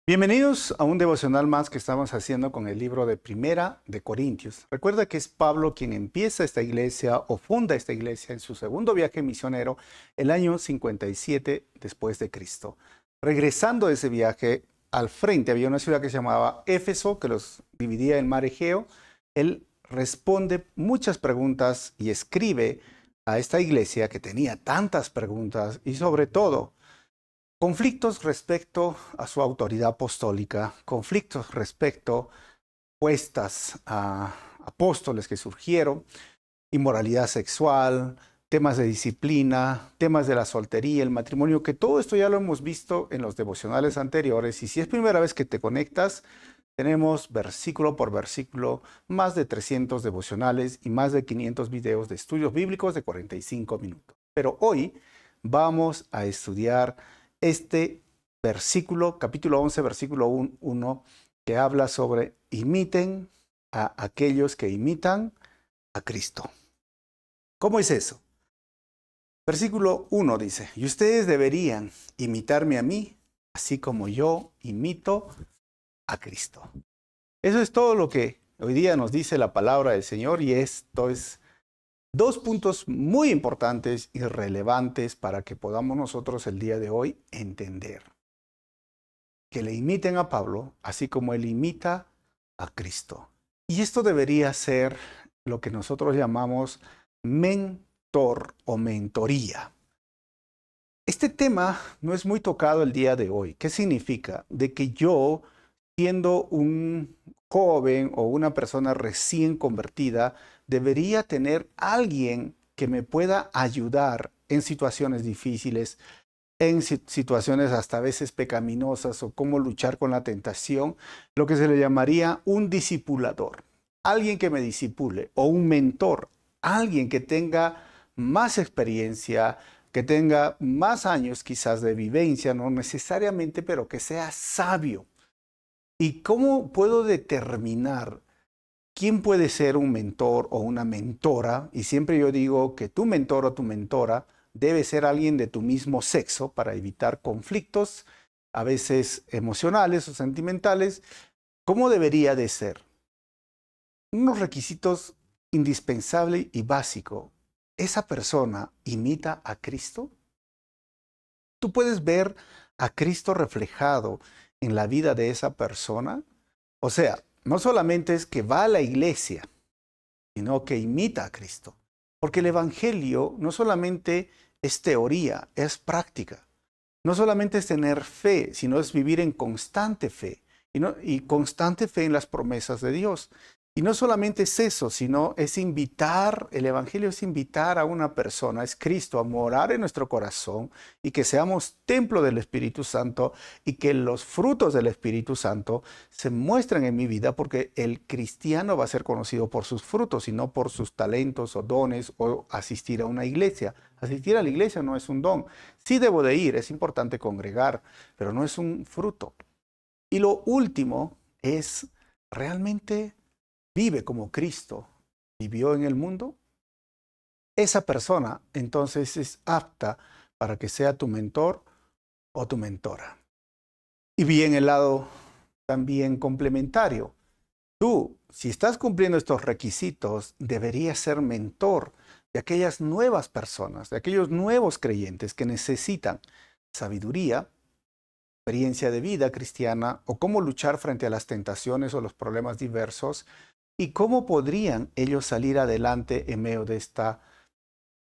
Bienvenidos a un devocional más que estamos haciendo con el libro de Primera de Corintios. Recuerda que es Pablo quien empieza esta iglesia o funda esta iglesia en su segundo viaje misionero el año 57 después de Cristo. Regresando de ese viaje, al frente había una ciudad que se llamaba Éfeso, que los dividía en mar Egeo. Él responde muchas preguntas y escribe a esta iglesia que tenía tantas preguntas y sobre todo conflictos respecto a su autoridad apostólica, conflictos respecto a puestas a apóstoles que surgieron, inmoralidad sexual, temas de disciplina, temas de la soltería, el matrimonio, que todo esto ya lo hemos visto en los devocionales anteriores. Y si es primera vez que te conectas, tenemos versículo por versículo más de 300 devocionales y más de 500 videos de estudios bíblicos de 45 minutos. Pero hoy vamos a estudiar este versículo, capítulo 11, versículo 1, que habla sobre imiten a aquellos que imitan a Cristo. ¿Cómo es eso? Versículo 1 dice, y ustedes deberían imitarme a mí, así como yo imito a Cristo. Eso es todo lo que hoy día nos dice la palabra del Señor, y esto es dos puntos muy importantes y relevantes para que podamos nosotros el día de hoy entender. Que le imiten a Pablo, así como él imita a Cristo. Y esto debería ser lo que nosotros llamamos mentor o mentoría. Este tema no es muy tocado el día de hoy. ¿Qué significa? De que yo, siendo un joven o una persona recién convertida, debería tener alguien que me pueda ayudar en situaciones difíciles, en situaciones hasta a veces pecaminosas, o cómo luchar con la tentación, lo que se le llamaría un discipulador, alguien que me discipule, o un mentor, alguien que tenga más experiencia, que tenga más años quizás de vivencia, no necesariamente, pero que sea sabio. ¿Y cómo puedo determinar quién puede ser un mentor o una mentora? Y siempre yo digo que tu mentor o tu mentora debe ser alguien de tu mismo sexo para evitar conflictos, a veces emocionales o sentimentales. ¿Cómo debería de ser? Unos requisitos indispensables y básicos. ¿Esa persona imita a Cristo? ¿Tú puedes ver a Cristo reflejado en la vida de esa persona? O sea, no solamente es que va a la iglesia, sino que imita a Cristo. Porque el Evangelio no solamente es teoría, es práctica. No solamente es tener fe, sino es vivir en constante fe. Y constante fe en las promesas de Dios. Y no solamente es eso, sino es invitar, el Evangelio es invitar a una persona, es Cristo, a morar en nuestro corazón y que seamos templo del Espíritu Santo y que los frutos del Espíritu Santo se muestren en mi vida, porque el cristiano va a ser conocido por sus frutos y no por sus talentos o dones o asistir a una iglesia. Asistir a la iglesia no es un don. Sí debo de ir, es importante congregar, pero no es un fruto. Y lo último es realmente vive como Cristo vivió en el mundo. Esa persona entonces es apta para que sea tu mentor o tu mentora. Y bien, el lado también complementario. Tú, si estás cumpliendo estos requisitos, deberías ser mentor de aquellas nuevas personas, de aquellos nuevos creyentes que necesitan sabiduría, experiencia de vida cristiana, o cómo luchar frente a las tentaciones o los problemas diversos, y cómo podrían ellos salir adelante en medio de esta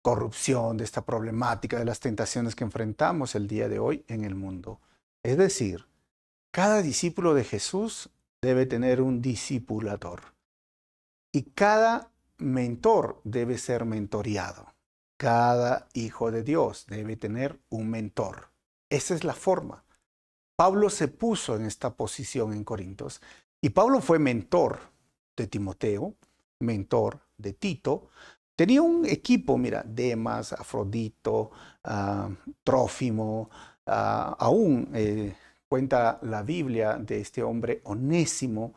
corrupción, de esta problemática, de las tentaciones que enfrentamos el día de hoy en el mundo. Es decir, cada discípulo de Jesús debe tener un discipulador. Y cada mentor debe ser mentoreado. Cada hijo de Dios debe tener un mentor. Esa es la forma. Pablo se puso en esta posición en Corintios. Y Pablo fue mentor de Timoteo, mentor de Tito. Tenía un equipo, mira, Demas, Afrodito, Trófimo, aún cuenta la Biblia de este hombre Onésimo,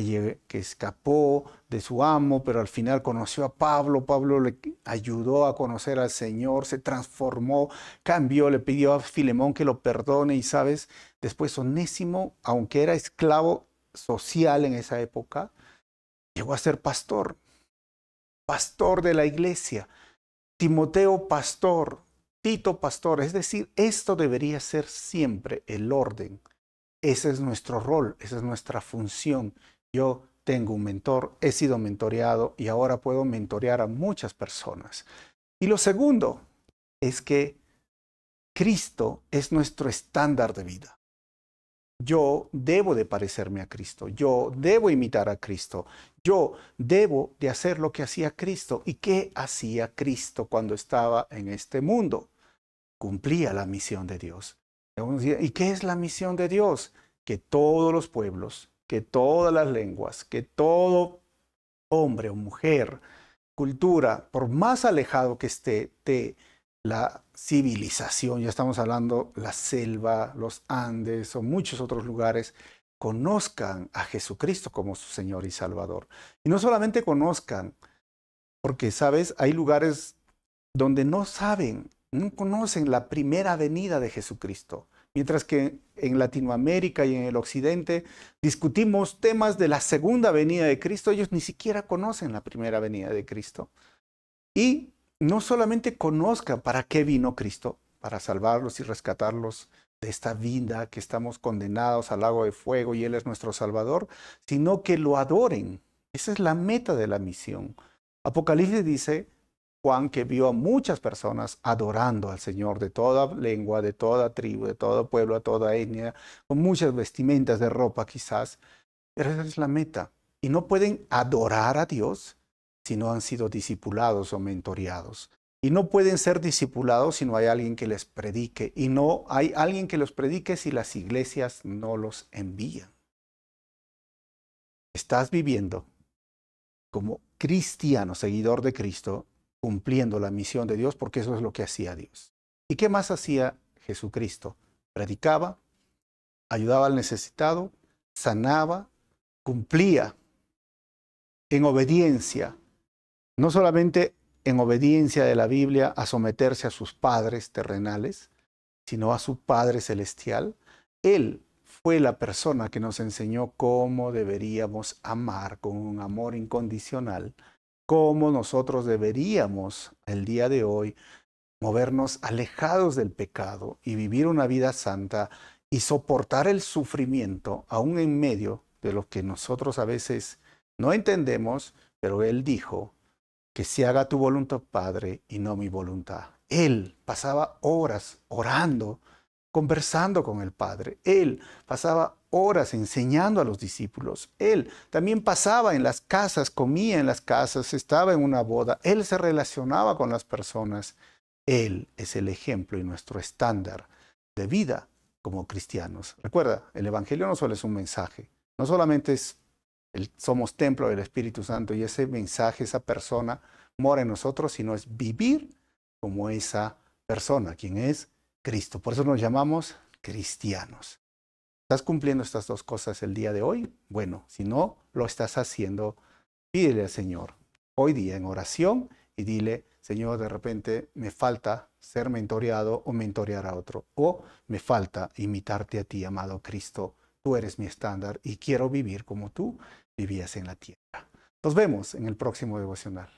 que escapó de su amo, pero al final conoció a Pablo. Pablo le ayudó a conocer al Señor, se transformó, cambió, le pidió a Filemón que lo perdone y, ¿sabes? Después Onésimo, aunque era esclavo social en esa época, llegó a ser pastor, pastor de la iglesia. Timoteo, pastor. Tito, pastor. Es decir, esto debería ser siempre el orden. Ese es nuestro rol, esa es nuestra función. Yo tengo un mentor, he sido mentoreado y ahora puedo mentorear a muchas personas. Y lo segundo es que Cristo es nuestro estándar de vida. Yo debo de parecerme a Cristo, yo debo imitar a Cristo, yo debo de hacer lo que hacía Cristo. ¿Y qué hacía Cristo cuando estaba en este mundo? Cumplía la misión de Dios. ¿Y qué es la misión de Dios? Que todos los pueblos, que todas las lenguas, que todo hombre o mujer, cultura, por más alejado que esté de la civilización, ya estamos hablando la selva, los Andes o muchos otros lugares, conozcan a Jesucristo como su Señor y Salvador. Y no solamente conozcan, porque, ¿sabes? Hay lugares donde no saben, no conocen la primera venida de Jesucristo. Mientras que en Latinoamérica y en el Occidente discutimos temas de la segunda venida de Cristo, ellos ni siquiera conocen la primera venida de Cristo. Y no solamente conozcan para qué vino Cristo, para salvarlos y rescatarlos de esta vida que estamos condenados al lago de fuego y Él es nuestro Salvador, sino que lo adoren. Esa es la meta de la misión. Apocalipsis dice, Juan, que vio a muchas personas adorando al Señor de toda lengua, de toda tribu, de todo pueblo, de toda etnia, con muchas vestimentas de ropa quizás. Pero esa es la meta. Y no pueden adorar a Dios si no han sido discipulados o mentoreados. Y no pueden ser discipulados si no hay alguien que les predique. Y no hay alguien que los predique si las iglesias no los envían. Estás viviendo como cristiano, seguidor de Cristo, cumpliendo la misión de Dios, porque eso es lo que hacía Dios. ¿Y qué más hacía Jesucristo? Predicaba, ayudaba al necesitado, sanaba, cumplía en obediencia, no solamente en obediencia de la Biblia a someterse a sus padres terrenales, sino a su Padre celestial. Él fue la persona que nos enseñó cómo deberíamos amar con un amor incondicional, cómo nosotros deberíamos el día de hoy movernos alejados del pecado y vivir una vida santa y soportar el sufrimiento aún en medio de lo que nosotros a veces no entendemos, pero Él dijo que se haga tu voluntad, Padre, y no mi voluntad. Él pasaba horas orando, conversando con el Padre. Él pasaba horas enseñando a los discípulos. Él también pasaba en las casas, comía en las casas, estaba en una boda. Él se relacionaba con las personas. Él es el ejemplo y nuestro estándar de vida como cristianos. Recuerda, el Evangelio no solo es un mensaje, no solamente es somos templo del Espíritu Santo y ese mensaje, esa persona mora en nosotros, sino es vivir como esa persona, quien es Cristo. Por eso nos llamamos cristianos. ¿Estás cumpliendo estas dos cosas el día de hoy? Bueno, si no lo estás haciendo, pídele al Señor hoy día en oración y dile, Señor, de repente me falta ser mentoreado o mentorear a otro, o me falta imitarte a ti, amado Cristo. Tú eres mi estándar y quiero vivir como tú vivías en la tierra. Nos vemos en el próximo devocional.